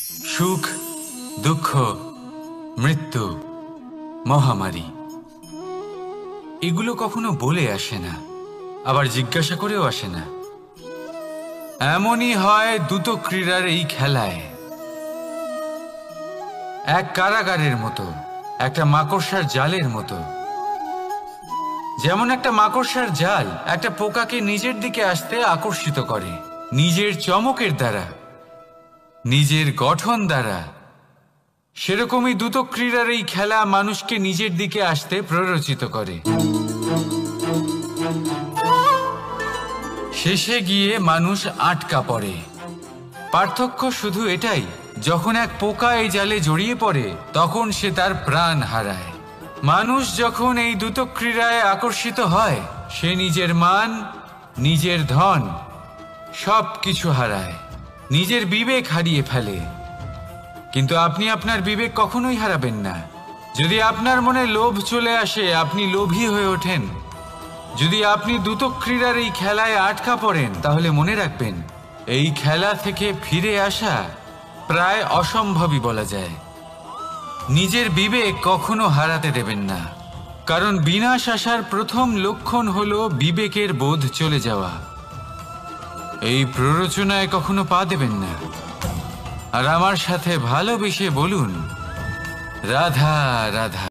সুখ, দুঃখ, মৃত্যু, মহামারী এগুলো কখনো বলে আসে না, আবার জিজ্ঞাসা করেও আসে না। এমনই হয় দ্রুত ক্রীড়ার এই খেলায়। এক কারাগারের মতো, একটা মাকড়সার জালের মতো। যেমন একটা মাকড়সার জাল একটা পোকাকে নিজের দিকে আসতে আকর্ষিত করে নিজের চমকের দ্বারা, নিজের গঠন দ্বারা, সেরকমই দ্রুত ক্রীড়ার এই খেলা মানুষকে নিজের দিকে আসতে প্ররোচিত করে। শেষে গিয়ে মানুষ আটকা পড়ে। পার্থক্য শুধু এটাই, যখন এক পোকা এই জালে জড়িয়ে পড়ে তখন সে তার প্রাণ হারায়। মানুষ যখন এই দ্রুত ক্রীড়ায় আকর্ষিত হয় সে নিজের মান, নিজের ধন সব কিছু হারায়, নিজের বিবেক হারিয়ে ফেলে। কিন্তু আপনি আপনার বিবেক কখনোই হারাবেন না। যদি আপনার মনে লোভ চলে আসে আপনি লোভী হয়ে ওঠেন। যদি আপনি দ্রুত ক্রীড়ার এই খেলায় আটকা পড়েন তাহলে মনে রাখবেন এই খেলা থেকে ফিরে আসা প্রায় অসম্ভবই বলা যায়। নিজের বিবেক কখনো হারাতে দেবেন না, কারণ বিনাশ আসার প্রথম লক্ষণ হলো বিবেকের বোধ চলে যাওয়া। এই প্ররোচনায় কখনো পা দেবেন না। আর আমার সাথে ভালোবেসে বলুন, রাধা রাধা।